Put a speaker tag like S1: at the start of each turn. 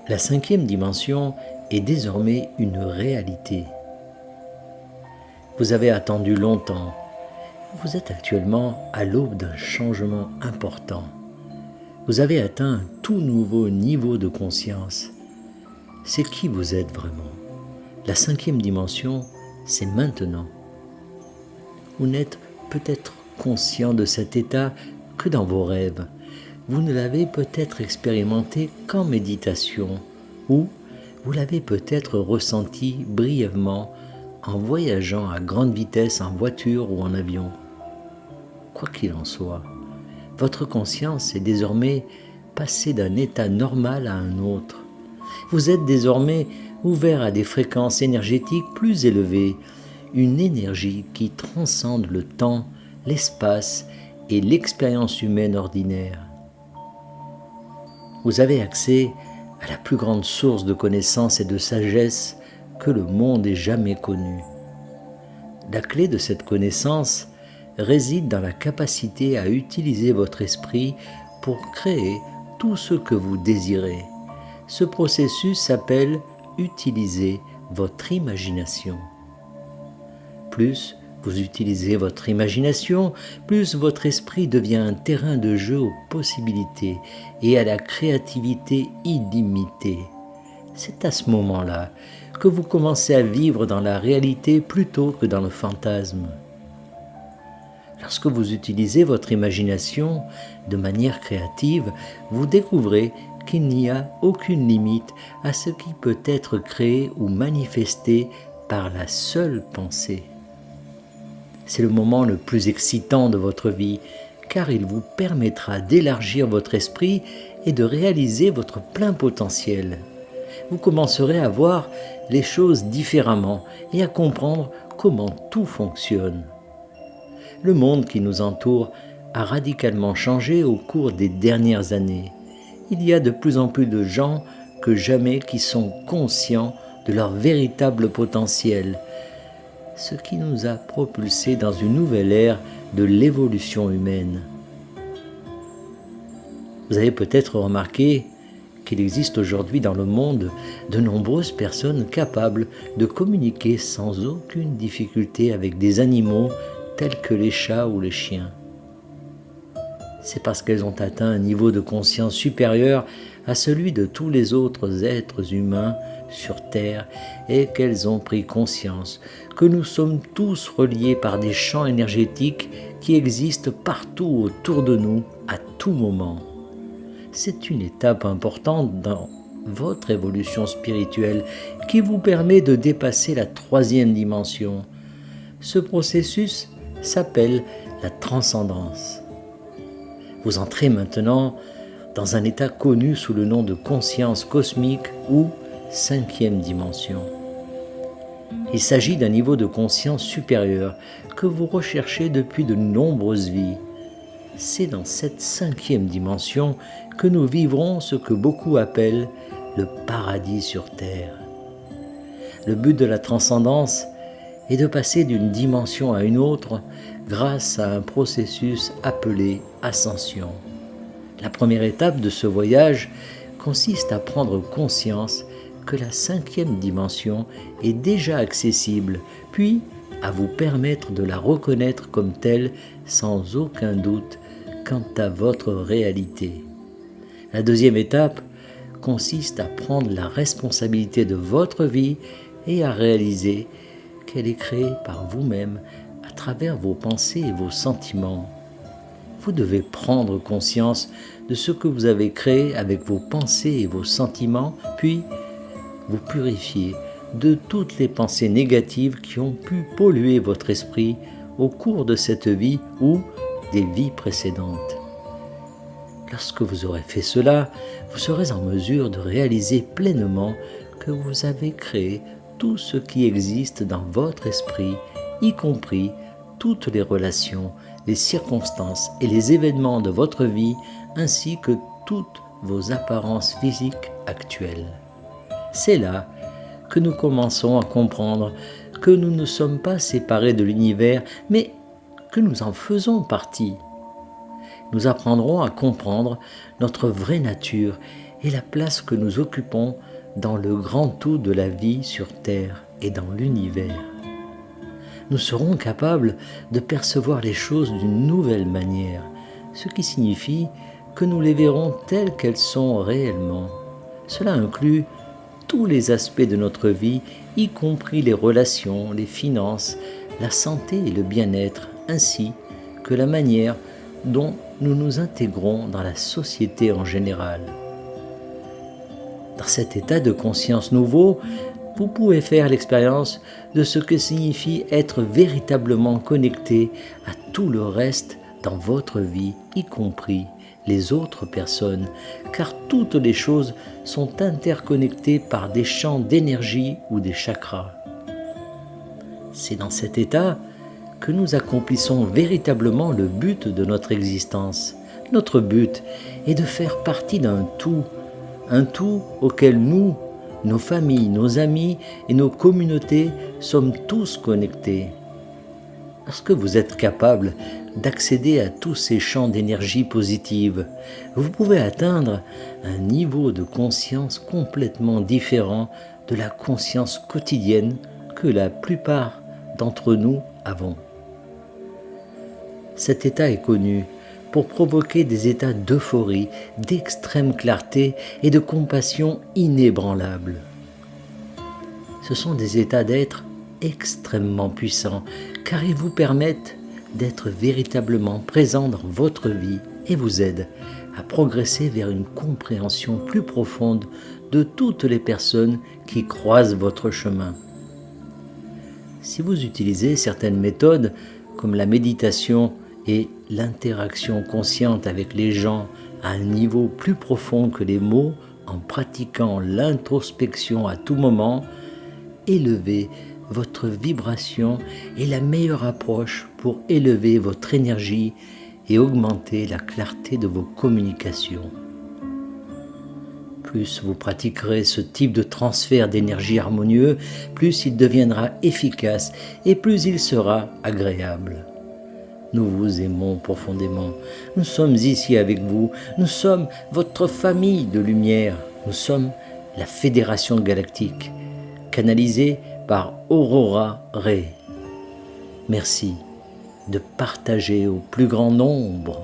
S1: La cinquième dimension est désormais une réalité. Vous avez attendu longtemps. Vous êtes actuellement à l'aube d'un changement important. Vous avez atteint un tout nouveau niveau de conscience. C'est qui vous êtes vraiment. La cinquième dimension, c'est maintenant. Vous n'êtes peut-être conscient de cet état que dans vos rêves. Vous ne l'avez peut-être expérimenté qu'en méditation, ou vous l'avez peut-être ressenti brièvement en voyageant à grande vitesse en voiture ou en avion. Quoi qu'il en soit, votre conscience est désormais passée d'un état normal à un autre. Vous êtes désormais ouvert à des fréquences énergétiques plus élevées, une énergie qui transcende le temps, l'espace et l'expérience humaine ordinaire. Vous avez accès à la plus grande source de connaissance et de sagesse que le monde ait jamais connue. La clé de cette connaissance réside dans la capacité à utiliser votre esprit pour créer tout ce que vous désirez. Ce processus s'appelle utiliser votre imagination. Plus vous utilisez votre imagination, plus votre esprit devient un terrain de jeu aux possibilités et à la créativité illimitée. C'est à ce moment-là que vous commencez à vivre dans la réalité plutôt que dans le fantasme. Lorsque vous utilisez votre imagination de manière créative, vous découvrez qu'il n'y a aucune limite à ce qui peut être créé ou manifesté par la seule pensée. C'est le moment le plus excitant de votre vie, car il vous permettra d'élargir votre esprit et de réaliser votre plein potentiel. Vous commencerez à voir les choses différemment et à comprendre comment tout fonctionne. Le monde qui nous entoure a radicalement changé au cours des dernières années. Il y a de plus en plus de gens que jamais qui sont conscients de leur véritable potentiel, ce qui nous a propulsés dans une nouvelle ère de l'évolution humaine. Vous avez peut-être remarqué qu'il existe aujourd'hui dans le monde de nombreuses personnes capables de communiquer sans aucune difficulté avec des animaux tels que les chats ou les chiens. C'est parce qu'elles ont atteint un niveau de conscience supérieur à celui de tous les autres êtres humains sur Terre et qu'elles ont pris conscience que nous sommes tous reliés par des champs énergétiques qui existent partout autour de nous à tout moment. C'est une étape importante dans votre évolution spirituelle qui vous permet de dépasser la troisième dimension. Ce processus s'appelle la transcendance. Vous entrez maintenant dans un état connu sous le nom de conscience cosmique ou cinquième dimension. Il s'agit d'un niveau de conscience supérieur que vous recherchez depuis de nombreuses vies. C'est dans cette cinquième dimension que nous vivrons ce que beaucoup appellent le paradis sur Terre. Le but de la transcendance est de passer d'une dimension à une autre grâce à un processus appelé ascension. La première étape de ce voyage consiste à prendre conscience que la cinquième dimension est déjà accessible, puis à vous permettre de la reconnaître comme telle sans aucun doute quant à votre réalité. La deuxième étape consiste à prendre la responsabilité de votre vie et à réaliser qu'elle est créée par vous-même à travers vos pensées et vos sentiments. Vous devez prendre conscience de ce que vous avez créé avec vos pensées et vos sentiments, puis vous purifier de toutes les pensées négatives qui ont pu polluer votre esprit au cours de cette vie ou des vies précédentes. Lorsque vous aurez fait cela, vous serez en mesure de réaliser pleinement que vous avez créé tout ce qui existe dans votre esprit, y compris toutes les relations, les circonstances et les événements de votre vie, ainsi que toutes vos apparences physiques actuelles. C'est là que nous commençons à comprendre que nous ne sommes pas séparés de l'univers, mais que nous en faisons partie. Nous apprendrons à comprendre notre vraie nature et la place que nous occupons dans le grand tout de la vie sur Terre et dans l'univers. Nous serons capables de percevoir les choses d'une nouvelle manière, ce qui signifie que nous les verrons telles qu'elles sont réellement. Cela inclut tous les aspects de notre vie, y compris les relations, les finances, la santé et le bien-être, ainsi que la manière dont nous nous intégrons dans la société en général. Dans cet état de conscience nouveau, vous pouvez faire l'expérience de ce que signifie être véritablement connecté à tout le reste dans votre vie, y compris les autres personnes, car toutes les choses sont interconnectées par des champs d'énergie ou des chakras. C'est dans cet état que nous accomplissons véritablement le but de notre existence. Notre but est de faire partie d'un tout auquel nous, nos familles, nos amis et nos communautés sommes tous connectés. Lorsque vous êtes capable d'accéder à tous ces champs d'énergie positive, vous pouvez atteindre un niveau de conscience complètement différent de la conscience quotidienne que la plupart d'entre nous avons. Cet état est connu pour provoquer des états d'euphorie, d'extrême clarté et de compassion inébranlables. Ce sont des états d'être extrêmement puissants, car ils vous permettent d'être véritablement présents dans votre vie et vous aident à progresser vers une compréhension plus profonde de toutes les personnes qui croisent votre chemin. Si vous utilisez certaines méthodes comme la méditation et l'interaction consciente avec les gens à un niveau plus profond que les mots, en pratiquant l'introspection à tout moment, élevez votre vibration est la meilleure approche pour élever votre énergie et augmenter la clarté de vos communications. Plus vous pratiquerez ce type de transfert d'énergie harmonieux, plus il deviendra efficace et plus il sera agréable. Nous vous aimons profondément. Nous sommes ici avec vous. Nous sommes votre famille de lumière. Nous sommes la Fédération Galactique, canalisée par Aurora Ray. Merci de partager au plus grand nombre